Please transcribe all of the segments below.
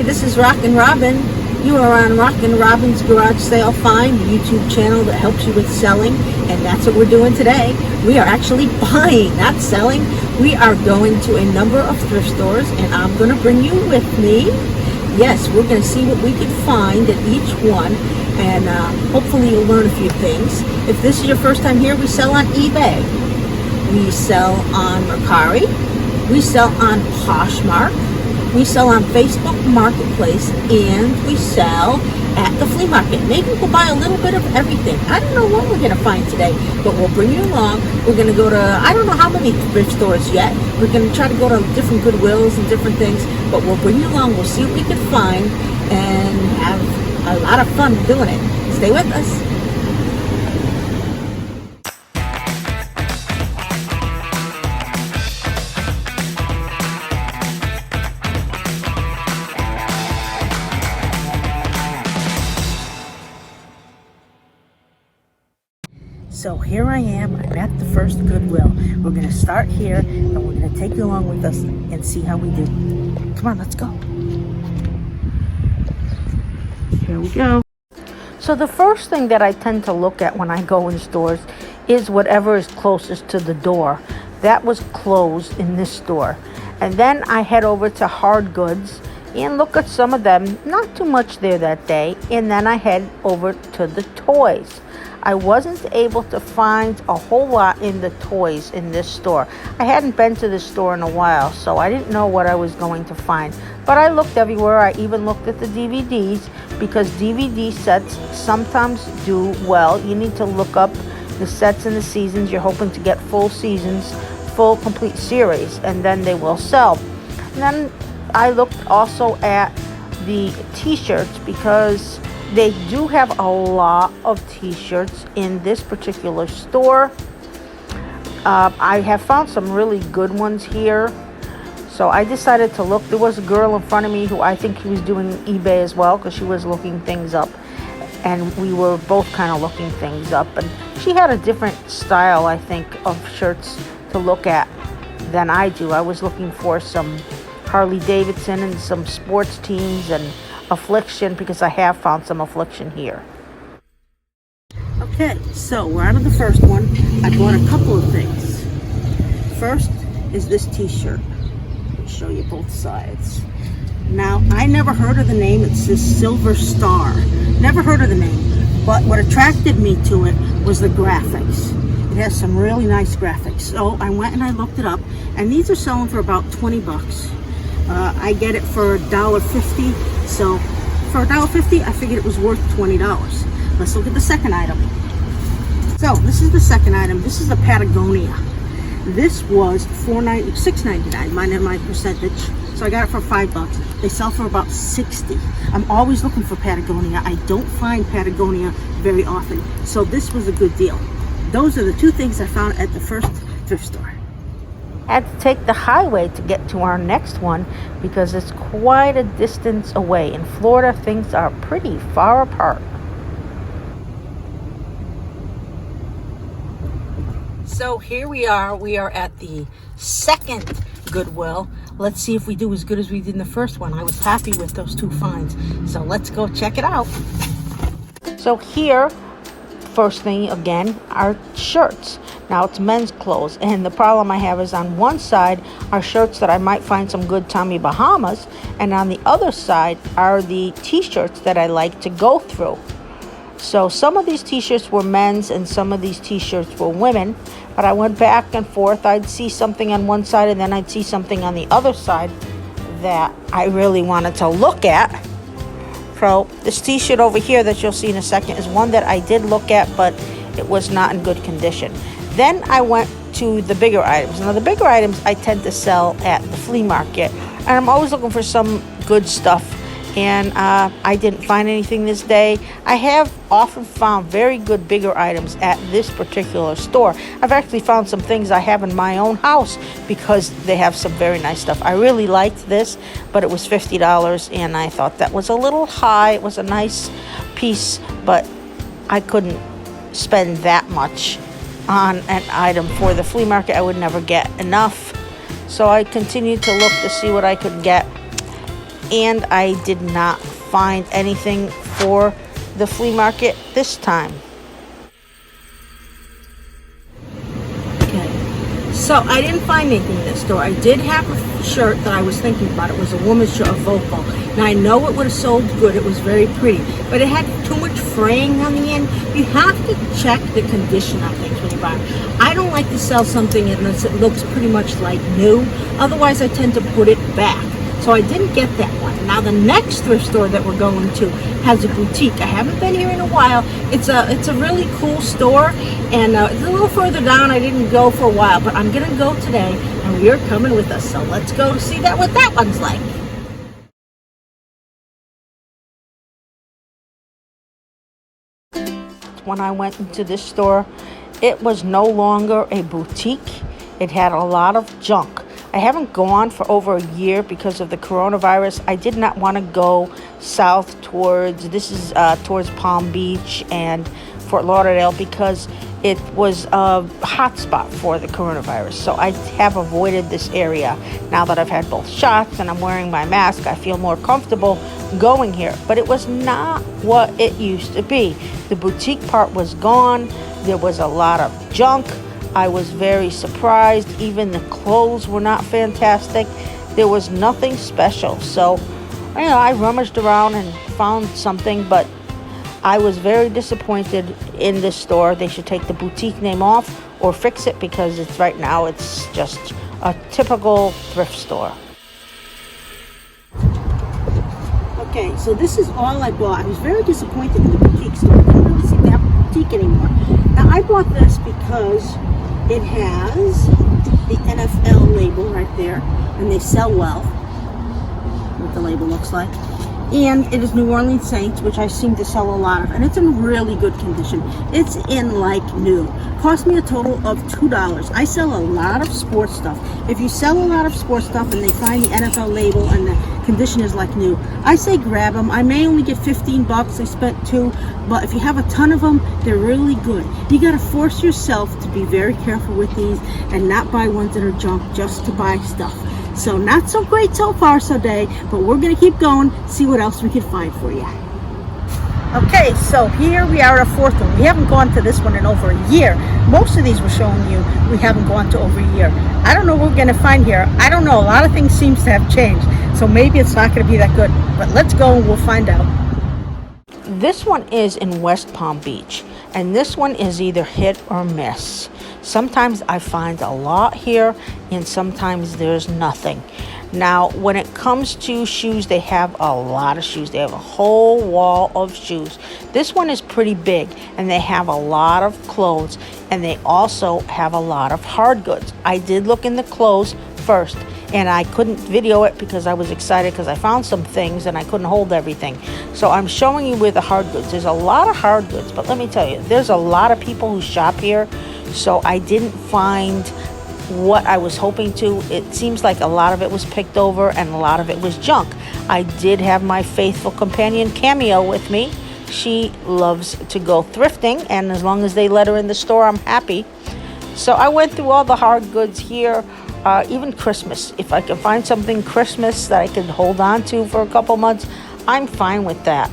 This is Rockin' Robin. You are on Rockin' Robin's Garage Sale Find, the YouTube channel that helps you with selling, and that's what we're doing today. We are actually buying, not selling. We are going to a number of thrift stores, and I'm going to bring you with me. Yes, we're going to see what we can find at each one, and hopefully you'll learn a few things. If this is your first time here, we sell on eBay. We sell on Mercari. We sell on Poshmark. We sell on Facebook Marketplace, and we sell at the flea market. Maybe we'll buy a little bit of everything. I don't know what we're going to find today, but we'll bring you along. We're going to go to, I don't know how many thrift stores yet. We're going to try to go to different Goodwills and different things, but we'll bring you along. We'll see what we can find and have a lot of fun doing it. Stay with us. So here I am, I'm at the first Goodwill. We're going to start here, and we're going to take you along with us and see how we do. Come on, let's go. Here we go. So the first thing that I tend to look at when I go in stores is whatever is closest to the door. That was closed in this store. And then I head over to hard goods and look at some of them. Not too much there that day. And then I head over to the toys. I wasn't able to find a whole lot in the toys in this store. I hadn't been to this store in a while, so I didn't know what I was going to find. But I looked everywhere. I even looked at the DVDs, because DVD sets sometimes do well. You need to look up the sets and the seasons. You're hoping to get full seasons, full complete series, and then they will sell. And then I looked also at the t-shirts, because they do have a lot of t-shirts in this particular store. I have found some really good ones here. So I decided to look. There was a girl in front of me who I think she was doing eBay as well, because she was looking things up. And we were both kind of looking things up. And she had a different style, I think, of shirts to look at than I do. I was looking for some Harley Davidson and some sports teams and Affliction, because I have found some Affliction here. Okay, so we're out of the first one. I bought a couple of things. First is this t-shirt. I'll show you both sides. Now, I never heard of the name. It's this Silver Star. Never heard of the name. But what attracted me to it was the graphics. It has some really nice graphics. So I went and I looked it up, and these are selling for about 20 bucks. I get it for $1.50, so for $1.50 I figured it was worth $20. Let's look at the second item. So this is the second item. This is a Patagonia. This was $6.99 minus my percentage, so I got it for $5. They sell for about $60. I'm always looking for Patagonia. I don't find Patagonia very often, so this was a good deal. Those are the two things I found at the first thrift store. Had to take the highway to get to our next one, because it's quite a distance away. In Florida, things are pretty far apart. So here we are. We are at the second Goodwill. Let's see if we do as good as we did in the first one. I was happy with those two finds. So let's go check it out. So here, first thing again, are shirts. Now it's men's clothes, and the problem I have is on one side are shirts that I might find some good Tommy Bahamas, and on the other side are the t-shirts that I like to go through. So some of these t-shirts were men's and some of these t-shirts were women, but I went back and forth. I'd see something on one side and then I'd see something on the other side that I really wanted to look at. So this t-shirt over here that you'll see in a second is one that I did look at, but it was not in good condition. Then I went to the bigger items. Now the bigger items I tend to sell at the flea market, and I'm always looking for some good stuff, and I didn't find anything this day. I have often found very good bigger items at this particular store. I've actually found some things I have in my own house because they have some very nice stuff. I really liked this, but it was $50, and I thought that was a little high. It was a nice piece, but I couldn't spend that much on an item for the flea market. I would never get enough, so I continued to look to see what I could get, and I did not find anything for the flea market this time. So I didn't find anything in this store. I did have a shirt that I was thinking about. It was a woman's shirt, a vocal. Now I know it would have sold good. It was very pretty, but it had too much fraying on the end. You have to check the condition of things when you buy them. I don't like to sell something unless it looks pretty much like new. Otherwise, I tend to put it back. So I didn't get that one. Now the next thrift store that we're going to has a boutique. I haven't been here in a while. It's a really cool store, and it's a little further down. I didn't go for a while, but I'm gonna go today, and you're coming with us. So let's go to see what that one's like. When I went into this store, it was no longer a boutique. It had a lot of junk. I haven't gone for over a year because of the coronavirus. I did not want to go south towards Palm Beach and Fort Lauderdale because it was a hot spot for the coronavirus. So I have avoided this area. Now that I've had both shots and I'm wearing my mask, I feel more comfortable going here. But it was not what it used to be. The boutique part was gone. There was a lot of junk. I was very surprised. Even the clothes were not fantastic. There was nothing special. So, I rummaged around and found something, but I was very disappointed in this store. They should take the boutique name off or fix it because right now it's just a typical thrift store. Okay, so this is all I bought. I was very disappointed in the boutique store. I don't really seem to have a boutique anymore. Now, I bought this because it has the NFL label right there, and they sell well, what the label looks like. And it is New Orleans Saints, which I seem to sell a lot of, and it's in really good condition. It's in like new. Cost me a total of $2. I sell a lot of sports stuff. If you sell a lot of sports stuff and they find the NFL label and the condition is like new, I say grab them. I may only get 15 bucks. I spent $2, but if you have a ton of them, they're really good. You got to force yourself to be very careful with these and not buy ones that are junk just to buy stuff. So not so great so far today, but we're going to keep going, see what else we can find for you. Okay, so here we are at a fourth one. We haven't gone to this one in over a year. Most of these we're showing you, we haven't gone to over a year. I don't know what we're going to find here. I don't know. A lot of things seems to have changed. So maybe it's not going to be that good. But let's go and we'll find out. This one is in West Palm Beach. And this one is either hit or miss. Sometimes I find a lot here and sometimes there's nothing. Now, when it comes to shoes, they have a lot of shoes. They have a whole wall of shoes. This one is pretty big and they have a lot of clothes and they also have a lot of hard goods. I did look in the clothes first and I couldn't video it because I was excited because I found some things and I couldn't hold everything. So I'm showing you where the hard goods. There's a lot of hard goods, but let me tell you, there's a lot of people who shop here. So I didn't find what I was hoping to. It seems like a lot of it was picked over and a lot of it was junk. I did have my faithful companion Cameo with me. She loves to go thrifting, and as long as they let her in the store, I'm happy. So I went through all the hard goods here, even Christmas. If I can find something Christmas that I can hold on to for a couple months, I'm fine with that.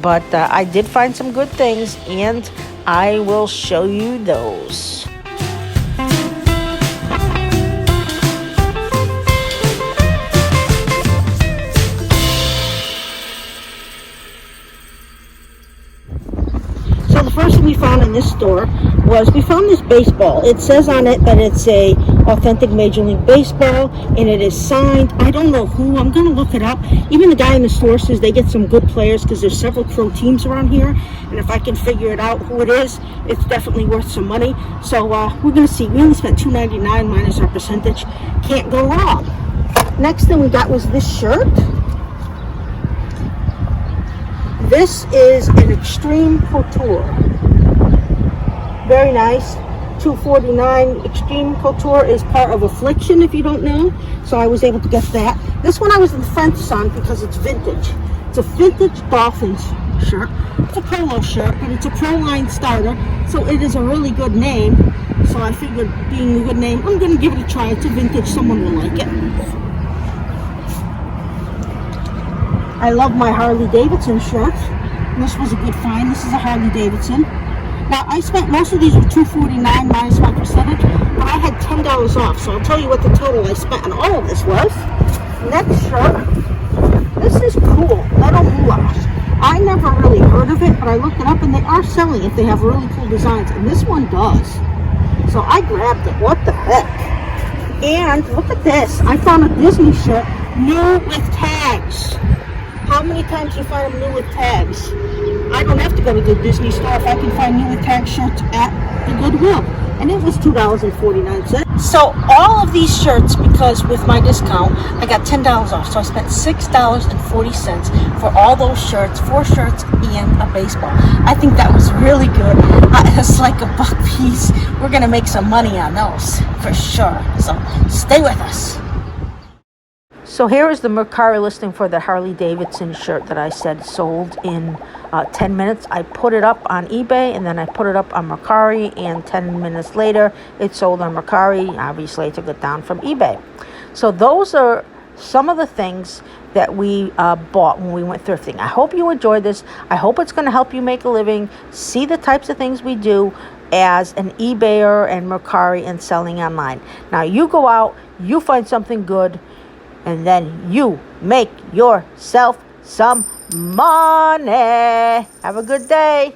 But I did find some good things, and I will show you those. So the first thing we found in this store was we found this baseball. It says on it that it's a authentic Major League Baseball and it is signed. I don't know who. I'm going to look it up. Even the guy in the store says they get some good players because there's several pro teams around here. And if I can figure it out who it is, it's definitely worth some money. So we're going to see. We only spent $2.99 minus our percentage. Can't go wrong. Next thing we got was this shirt. This is an Extreme Couture. Very nice. $2.49. Extreme Couture is part of Affliction, if you don't know. So I was able to get that. This one I was in the fence on because it's vintage. It's a vintage Dolphins shirt. It's a polo shirt, but it's a pro line starter. So it is a really good name. So I figured being a good name, I'm going to give it a try. It's a vintage. Someone will like it. I love my Harley Davidson shirt. This was a good find. This is a Harley Davidson. Now, I spent, most of these were $2.49 minus my percentage, but I had $10 off. So I'll tell you what the total I spent on all of this was. Next shirt. This is cool. Metal Moulage. I never really heard of it, but I looked it up and they are selling it. They have really cool designs, and this one does. So I grabbed it. What the heck? And look at this. I found a Disney shirt, new with tags. How many times do you find them new with tags? I don't have to go to the Disney store if I can find new with tag shirts at the Goodwill. And it was $2.49. So all of these shirts, because with my discount, I got $10 off. So I spent $6.40 for all those shirts, 4 shirts and a baseball. I think that was really good. It's like $1 piece. We're going to make some money on those for sure. So stay with us. So here is the Mercari listing for the Harley Davidson shirt that I said sold in 10 minutes. I put it up on eBay and then I put it up on Mercari, and 10 minutes later it sold on Mercari. Obviously I took it down from eBay. So those are some of the things that we bought when we went thrifting. I hope you enjoyed this. I hope it's going to help you make a living, see the types of things we do as an eBayer and Mercari and selling online. Now you go out, you find something good, and then you make yourself some money. Have a good day.